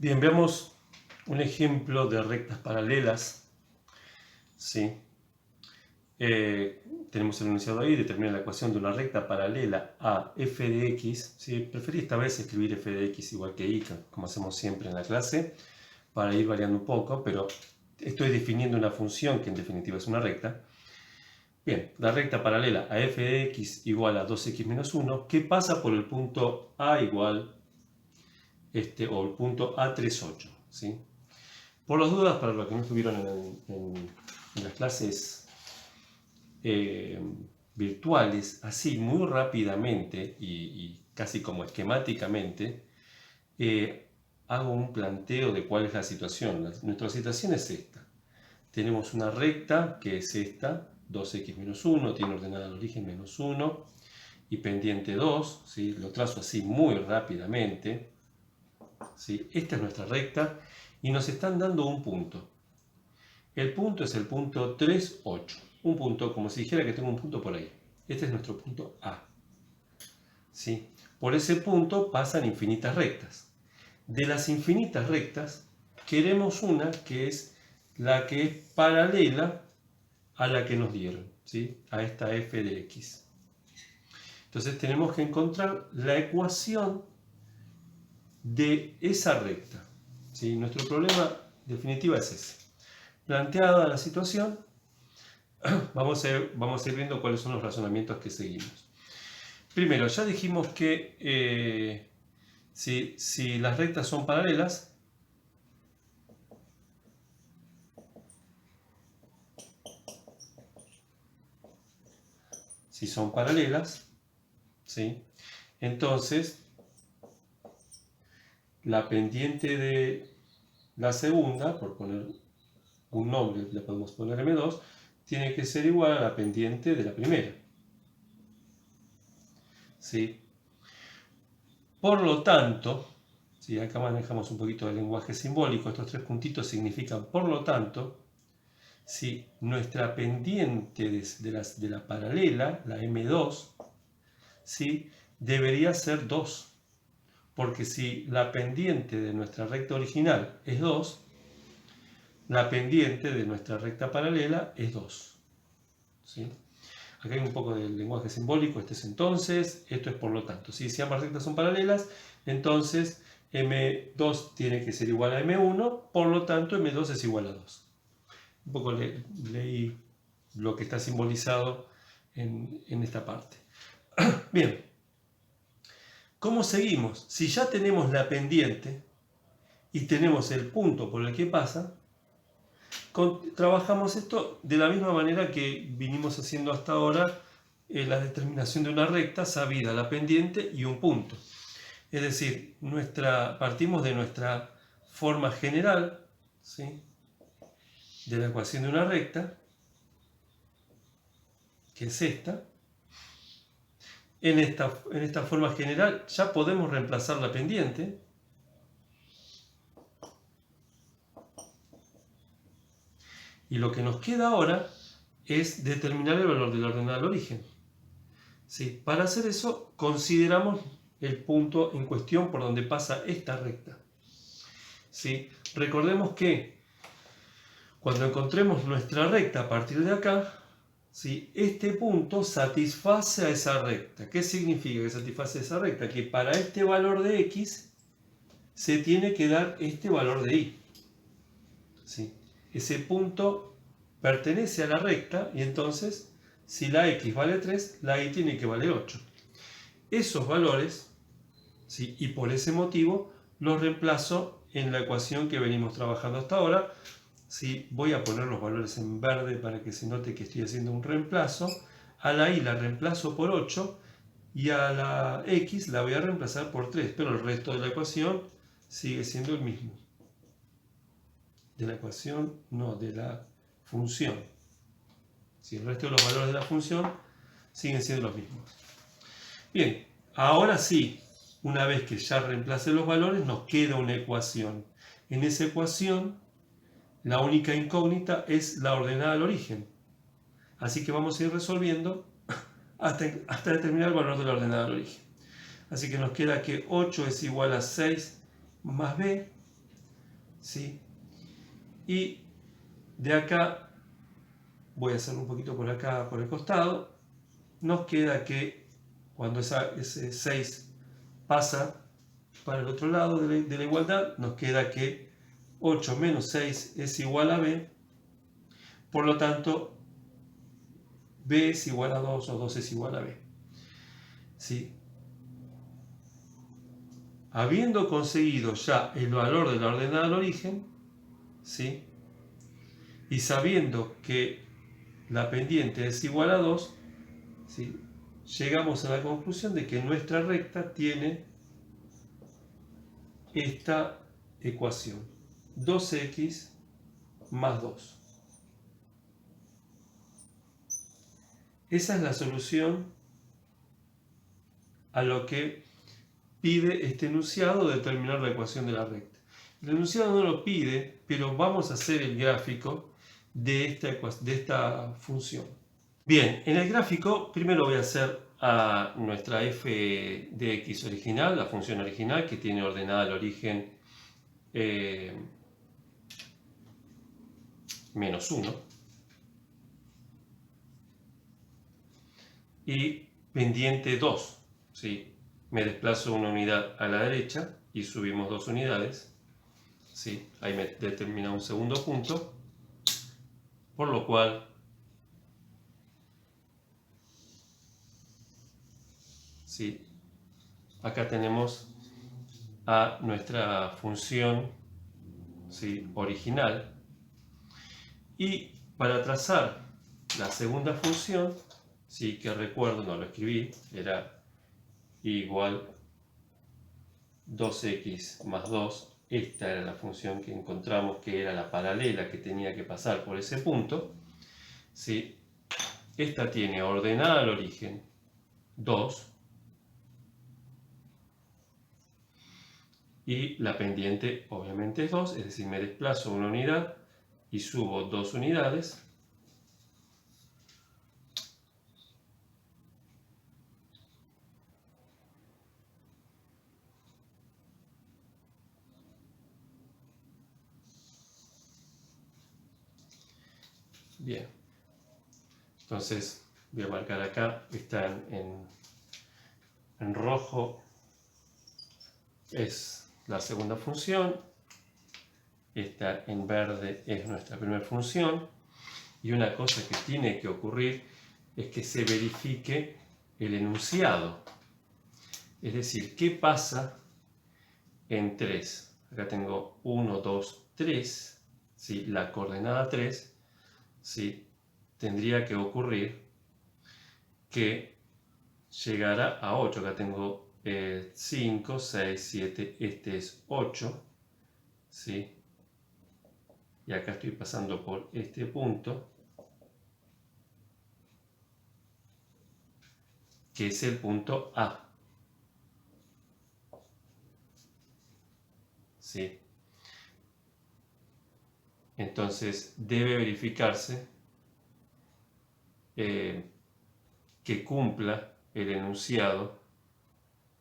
Bien, veamos un ejemplo de rectas paralelas. ¿Sí? Tenemos el enunciado ahí, determina la ecuación de una recta paralela a f de x. ¿Sí? Preferí esta vez escribir f de x igual que y, como hacemos siempre en la clase, para ir variando un poco, pero estoy definiendo una función que en definitiva es una recta. Bien, la recta paralela a f de x igual a 2x menos 1, que pasa por el punto a igual, o el punto a38, ¿sí? Por las dudas, para los que no estuvieron en las clases virtuales, así muy rápidamente y casi como esquemáticamente, hago un planteo de cuál es la situación. Nuestra situación es esta. Tenemos una recta que es esta, 2x menos 1, tiene ordenada al origen menos 1 y pendiente 2, ¿sí? Lo trazo así muy rápidamente, ¿sí? Esta es nuestra recta y nos están dando un punto. El punto es el punto 3, 8. Un punto, como si dijera que tengo un punto por ahí. Este es nuestro punto A. ¿Sí? Por ese punto pasan infinitas rectas. De las infinitas rectas, queremos una que es la que es paralela a la que nos dieron, ¿sí? A esta f de x. Entonces tenemos que encontrar la ecuación de esa recta, ¿sí? Nuestro problema definitivo es ese. Planteada la situación, vamos a ir viendo cuáles son los razonamientos que seguimos. Primero, ya dijimos que si las rectas son paralelas, ¿sí? Entonces la pendiente de la segunda, por poner un nombre, le podemos poner M2, tiene que ser igual a la pendiente de la primera, ¿sí? Por lo tanto, ¿sí? Acá manejamos un poquito de lenguaje simbólico, estos tres puntitos significan por lo tanto, si nuestra pendiente de la paralela, la M2, ¿sí? Debería ser 2, porque si la pendiente de nuestra recta original es 2, la pendiente de nuestra recta paralela es 2. ¿Sí? Acá hay un poco de lenguaje simbólico, este es entonces, esto es por lo tanto. ¿Sí? Si ambas rectas son paralelas, entonces M2 tiene que ser igual a M1, por lo tanto M2 es igual a 2. Un poco leí lo que está simbolizado en esta parte. Bien, ¿cómo seguimos? Si ya tenemos la pendiente y tenemos el punto por el que pasa, trabajamos esto de la misma manera que vinimos haciendo hasta ahora la determinación de una recta sabida la pendiente y un punto. Es decir, partimos de nuestra forma general, ¿sí? De la ecuación de una recta, que es esta. En esta forma general ya podemos reemplazar la pendiente. Y lo que nos queda ahora es determinar el valor del ordenado al origen. ¿Sí? Para hacer eso, consideramos el punto en cuestión por donde pasa esta recta. ¿Sí? Recordemos que cuando encontremos nuestra recta a partir de acá, ¿sí? Este punto satisface a esa recta. ¿Qué significa que satisface a esa recta? Que para este valor de x se tiene que dar este valor de y. ¿Sí? Ese punto pertenece a la recta y entonces, si la x vale 3, la y tiene que valer 8. Esos valores, ¿sí? Y por ese motivo, los reemplazo en la ecuación que venimos trabajando hasta ahora. ¿Sí? Voy a poner los valores en verde para que se note que estoy haciendo un reemplazo. A la y la reemplazo por 8 y a la x la voy a reemplazar por 3, pero el resto de la ecuación sigue siendo el mismo. De la ecuación, no, de la función. Si el resto de los valores de la función siguen siendo los mismos. Bien, ahora sí, una vez que ya reemplacé los valores, nos queda una ecuación. En esa ecuación, la única incógnita es la ordenada al origen. Así que vamos a ir resolviendo hasta determinar el valor de la ordenada al origen. Así que nos queda que 8 es igual a 6 más b, ¿sí? Y de acá, voy a hacerlo un poquito por acá, por el costado, nos queda que cuando ese 6 pasa para el otro lado de la igualdad, nos queda que 8 menos 6 es igual a b, por lo tanto, b es igual a 2 o 2 es igual a b. ¿Sí? Habiendo conseguido ya el valor de la ordenada al origen, ¿sí? Y sabiendo que la pendiente es igual a 2, ¿sí? Llegamos a la conclusión de que nuestra recta tiene esta ecuación: 2x más 2. Esa es la solución a lo que pide este enunciado de determinar la ecuación de la recta. El enunciado no lo pide, pero vamos a hacer el gráfico de esta función. Bien, en el gráfico primero voy a hacer a nuestra f de x original, la función original que tiene ordenada al origen menos 1. Y pendiente 2, ¿sí? Me desplazo una unidad a la derecha y subimos 2 unidades, ¿sí? Ahí me determina un segundo punto, por lo cual ¿sí? Acá tenemos a nuestra función, ¿sí? Original, y para trazar la segunda función, ¿sí? Que recuerdo, no lo escribí, era igual 2x más 2. Esta era la función que encontramos que era la paralela que tenía que pasar por ese punto, ¿sí? Esta tiene ordenada al origen 2 y la pendiente obviamente es 2, es decir, me desplazo una unidad y subo 2 unidades. Bien, entonces voy a marcar acá, está en rojo, es la segunda función, esta en verde es nuestra primera función, y una cosa que tiene que ocurrir es que se verifique el enunciado, es decir, ¿qué pasa en 3? Acá tengo 1, 2, 3, ¿sí? La coordenada 3, ¿sí? Tendría que ocurrir que llegara a 8. Acá tengo 5, 6, 7, este es 8, ¿sí? Y acá estoy pasando por este punto, que es el punto A, ¿sí? Entonces debe verificarse que cumpla el enunciado,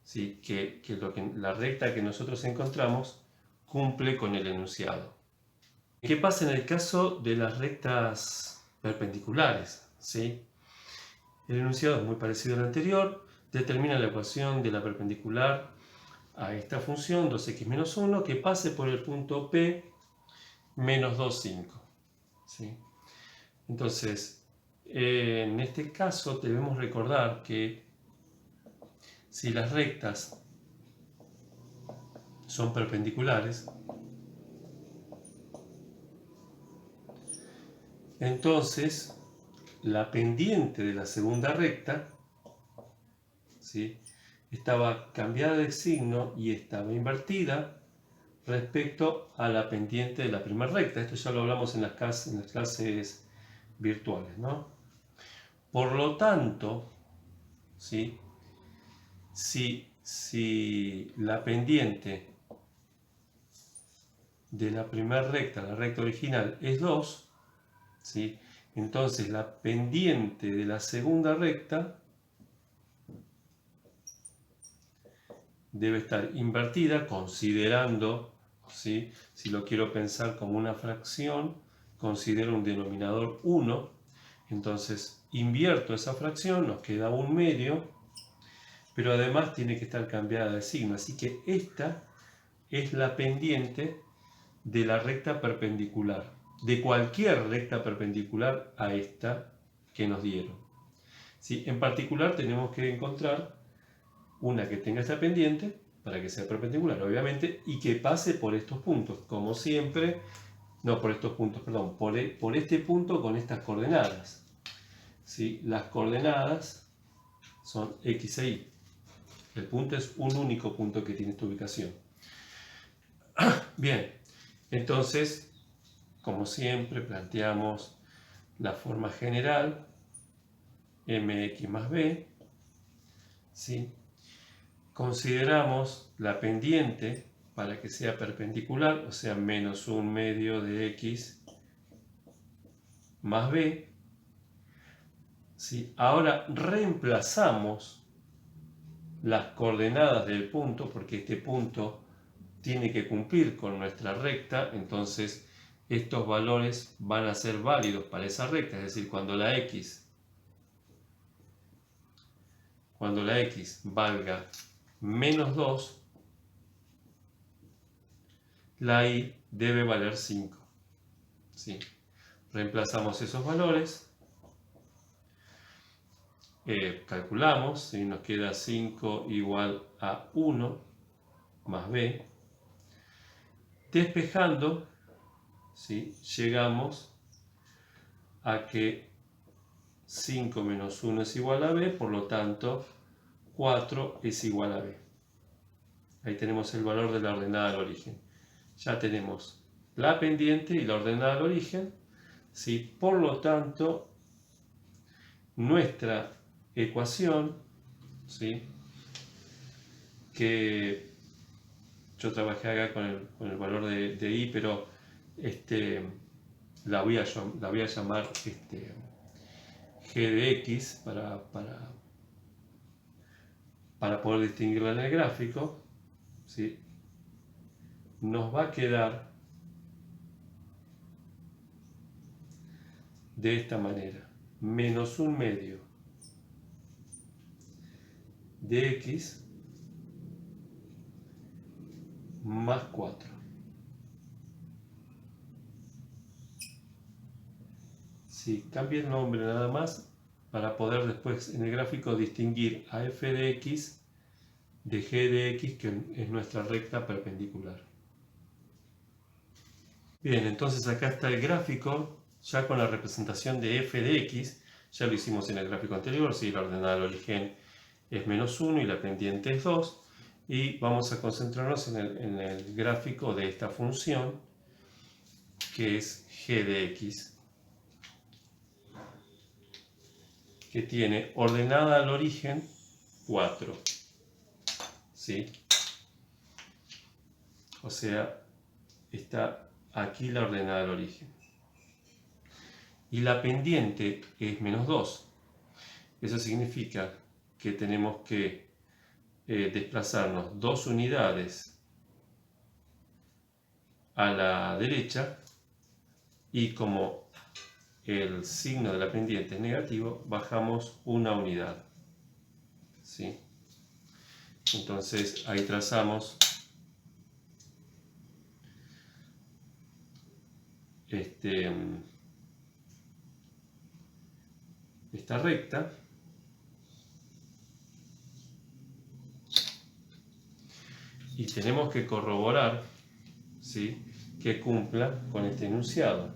¿sí? que la recta que nosotros encontramos cumple con el enunciado. ¿Qué pasa en el caso de las rectas perpendiculares? ¿Sí? El enunciado es muy parecido al anterior, determina la ecuación de la perpendicular a esta función 2x menos 1 que pase por el punto P menos 2, 5. ¿Sí? Entonces, en este caso debemos recordar que si las rectas son perpendiculares, entonces la pendiente de la segunda recta, ¿sí? Estaba cambiada de signo y estaba invertida respecto a la pendiente de la primera recta. Esto ya lo hablamos en las clases virtuales, ¿no? Por lo tanto, ¿sí? Si la pendiente de la primera recta, la recta original, es 2, ¿sí? Entonces la pendiente de la segunda recta debe estar invertida considerando ¿sí? Si lo quiero pensar como una fracción, considero un denominador 1. Entonces invierto esa fracción, nos queda 1/2, pero además tiene que estar cambiada de signo. Así que esta es la pendiente de la recta perpendicular, de cualquier recta perpendicular a esta que nos dieron. ¿Sí? En particular tenemos que encontrar una que tenga esta pendiente para que sea perpendicular, obviamente, y que pase por estos puntos, como siempre, no por estos puntos, perdón, por este punto con estas coordenadas. ¿Sí? Las coordenadas son X e Y. El punto es un único punto que tiene esta ubicación. Bien, entonces, como siempre, planteamos la forma general, mx más b, ¿sí? Consideramos la pendiente para que sea perpendicular, o sea, menos 1/2 de x más b. ¿Sí? Ahora reemplazamos las coordenadas del punto, porque este punto tiene que cumplir con nuestra recta, entonces estos valores van a ser válidos para esa recta, es decir, cuando la x valga menos 2, la y debe valer 5. ¿Sí? Reemplazamos esos valores, calculamos, ¿sí? Nos queda 5 igual a 1 más b. Despejando, ¿sí? Llegamos a que 5 menos 1 es igual a b, por lo tanto 4 es igual a b. Ahí tenemos el valor de la ordenada al origen. Ya tenemos la pendiente y la ordenada al origen, ¿sí? Por lo tanto, nuestra ecuación, ¿sí? Que yo trabajé acá con el valor de y, pero la voy a llamar g de x para poder distinguirla en el gráfico, ¿sí? Nos va a quedar de esta manera: menos 1/2 de x más 4. Sí, cambia el nombre nada más para poder después en el gráfico distinguir a f de x de g de x, que es nuestra recta perpendicular. Bien, entonces acá está el gráfico ya con la representación de f de x. Ya lo hicimos en el gráfico anterior, ¿sí? La ordenada al origen es menos 1 y la pendiente es 2. Y vamos a concentrarnos en el gráfico de esta función, que es g de x, que tiene ordenada al origen 4. ¿Sí? O sea, está aquí la ordenada al origen. Y la pendiente es menos 2. Eso significa que tenemos que desplazarnos 2 unidades a la derecha, y como el signo de la pendiente es negativo, bajamos 1 unidad. ¿Sí? Entonces ahí trazamos esta recta, y tenemos que corroborar, ¿sí?, que cumpla con este enunciado.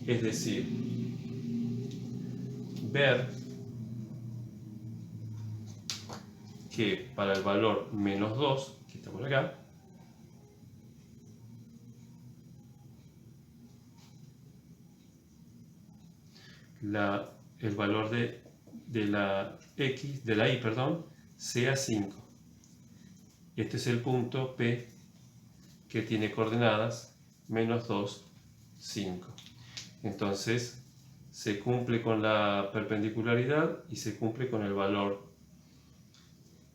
Es decir, ver que para el valor menos 2, que está por acá, el valor de la y, sea 5. Este es el punto P que tiene coordenadas menos 2, 5. Entonces se cumple con la perpendicularidad y se cumple con el valor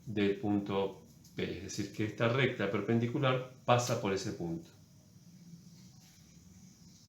del punto P, es decir, que esta recta perpendicular pasa por ese punto.